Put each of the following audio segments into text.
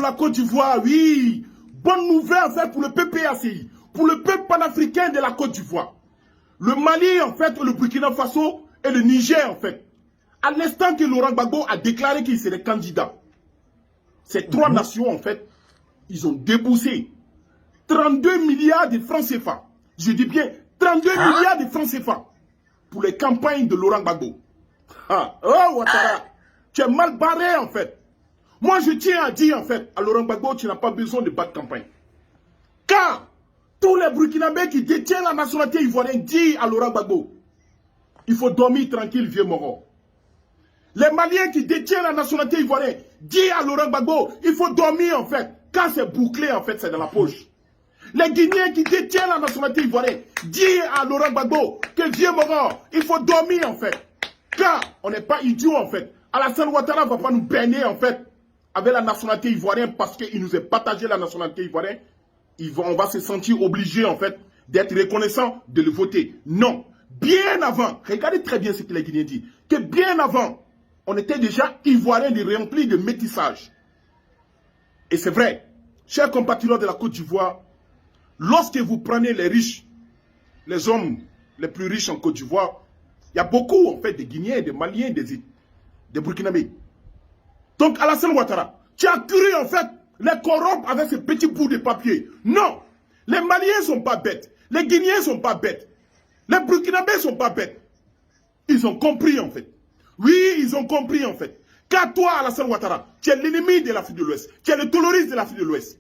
pour la Côte d'Ivoire, oui. Bonne nouvelle en fait pour le PPACI, pour le peuple panafricain de la Côte d'Ivoire. Le Mali en fait, le Burkina Faso et le Niger en fait. À l'instant que Laurent Gbagbo a déclaré qu'il serait candidat, ces trois nations en fait, ils ont déboursé 32 milliards de francs CFA. Je dis bien 32 milliards de francs CFA pour les campagnes de Laurent Gbagbo. Oh Ouattara, tu es mal barré en fait. Moi je tiens à dire en fait à Laurent Gbagbo, tu n'as pas besoin de battre campagne. Car tous les Burkinabés qui détiennent la nationalité ivoirienne disent à Laurent Gbagbo, il faut dormir tranquille, vieux moro. Les Maliens qui détiennent la nationalité ivoirienne disent à Laurent Gbagbo, il faut dormir en fait. Quand c'est bouclé en fait, c'est dans la poche. Les Guinéens qui détiennent la nationalité ivoirienne disent à Laurent Gbagbo que vieux mort, il faut dormir en fait. Car on n'est pas idiot en fait. Alassane Ouattara ne va pas nous baigner en fait avec la nationalité ivoirienne parce qu'il nous a partagé la nationalité ivoirienne. On va se sentir obligé en fait d'être reconnaissant de le voter. Non. Bien avant, regardez très bien ce que les Guinéens disent, que bien avant, on était déjà ivoiriens remplis de métissage. Et c'est vrai, chers compatriotes de la Côte d'Ivoire, lorsque vous prenez les riches, les hommes les plus riches en Côte d'Ivoire, il y a beaucoup en fait de Guinéens, de Maliens, des Burkinabés. Donc Alassane Ouattara, tu as cru en fait les corrompre avec ce petit bout de papier. Non, les Maliens ne sont pas bêtes, les Guinéens ne sont pas bêtes, les Burkinabés ne sont pas bêtes. Ils ont compris en fait. Oui, ils ont compris en fait. Car toi, Alassane Ouattara, tu es l'ennemi de l'Afrique de l'Ouest. Tu es le terroriste de l'Afrique de l'Ouest.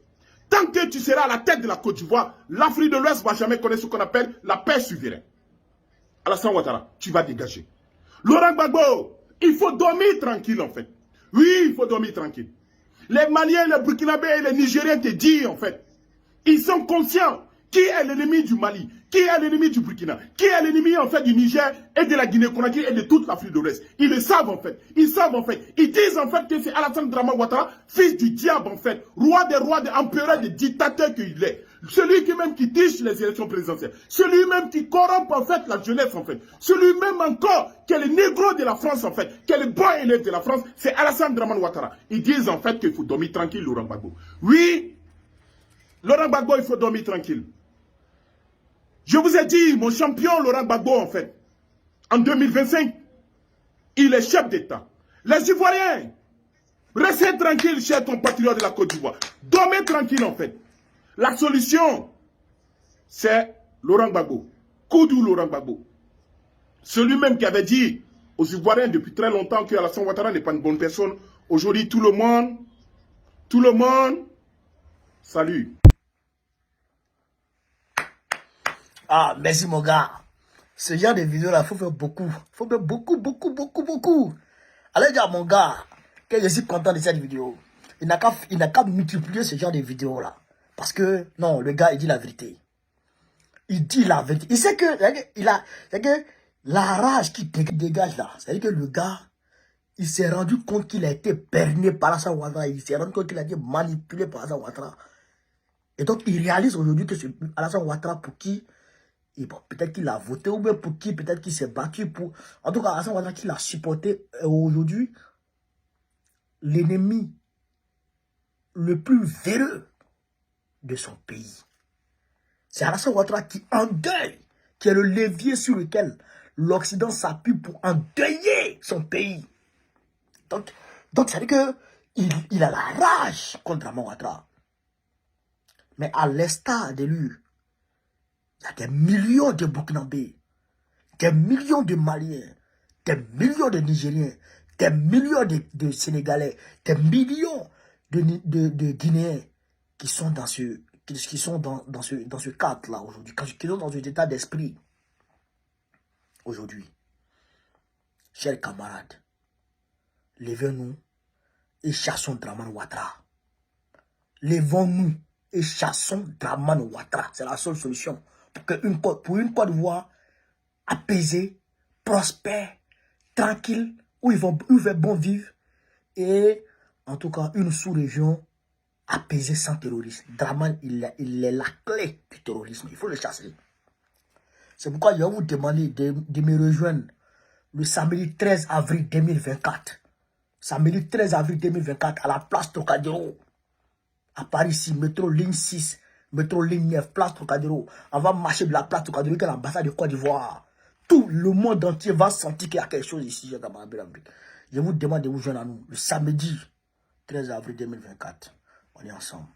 Tant que tu seras à la tête de la Côte d'Ivoire, l'Afrique de l'Ouest ne va jamais connaître ce qu'on appelle la paix souveraine. Alassane Ouattara, tu vas dégager. Laurent Gbagbo, il faut dormir tranquille en fait. Oui, il faut dormir tranquille. Les Maliens, les Burkinabés et les Nigériens te disent en fait. Ils sont conscients qui est l'ennemi du Mali, qui est l'ennemi du Burkina, qui est l'ennemi en fait du Niger et de la Guinée-Conakry et de toute l'Afrique de l'Ouest. Ils le savent en fait. Ils savent en fait. Ils disent en fait que c'est Alassane Dramane Ouattara, fils du diable en fait, roi des rois, empereur des dictateurs qu'il est. Celui qui même qui triche les élections présidentielles. Celui même qui corrompt en fait la jeunesse en fait. Celui même encore qui est le négro de la France en fait, qui est le bon élève de la France, c'est Alassane Dramane Ouattara. Ils disent en fait qu'il faut dormir tranquille, Laurent Gbagbo. Oui, Laurent Gbagbo, il faut dormir tranquille. Je vous ai dit, mon champion Laurent Gbagbo, en fait, en 2025, il est chef d'État. Les Ivoiriens, restez tranquilles, chers compatriotes de la Côte d'Ivoire. Dormez tranquille, en fait. La solution, c'est Laurent Gbagbo. Koudou Laurent Gbagbo. Celui-même qui avait dit aux Ivoiriens depuis très longtemps que Alassane Ouattara n'est pas une bonne personne. Aujourd'hui, tout le monde, salut. Ah, merci mon gars. Ce genre de vidéo là, il faut faire beaucoup. Il faut faire beaucoup. Allez dire à mon gars que je suis content de cette vidéo. Il n'a qu'à multiplier ce genre de vidéos là. Parce que, non, le gars, il dit la vérité. Il dit la vérité. Il sait que, c'est que la rage qui dégage là, c'est-à-dire que le gars, il s'est rendu compte qu'il a été berné par Alassane Ouattara. Il s'est rendu compte qu'il a été manipulé par Alassane Ouattara. Et donc, il réalise aujourd'hui que c'est Alassane Ouattara pour qui et bon, peut-être qu'il a voté ou bien pour qui, peut-être qu'il s'est battu pour... En tout cas, Alassane Ouattara qui l'a supporté aujourd'hui, l'ennemi le plus véreux de son pays. C'est Alassane Ouattara qui endeuille, qui est le levier sur lequel l'Occident s'appuie pour endeuiller son pays. Donc ça veut dire qu'il a la rage contre Dramane Ouattara. Mais à l'instar de lui, il y a des millions de Burkinabés, des millions de Maliens, des millions de Nigériens, des millions de Sénégalais, des millions de Guinéens qui sont dans ce cadre-là aujourd'hui, qui sont dans cet état d'esprit aujourd'hui. Chers camarades, levez-nous et chassons Dramane Ouattara. Levons-nous et chassons Dramane Ouattara. C'est la seule solution. Pour une Côte d'Ivoire apaisée, prospère, tranquille, où il fait bon vivre, et en tout cas une sous-région apaisée sans terrorisme. Dramane, il est la clé du terrorisme, il faut le chasser. C'est pourquoi je vais vous demander de me rejoindre le samedi 13 avril 2024. Samedi 13 avril 2024 à la place Trocadéro. À Paris, ici, métro ligne 6, métro ligne 9, place Trocadéro. On va marcher de la place Trocadéro, qui est l'ambassade de Côte d'Ivoire. Tout le monde entier va sentir qu'il y a quelque chose ici, chers camarades. Je vous demande de vous joindre à nous le samedi 13 avril 2024. On est ensemble.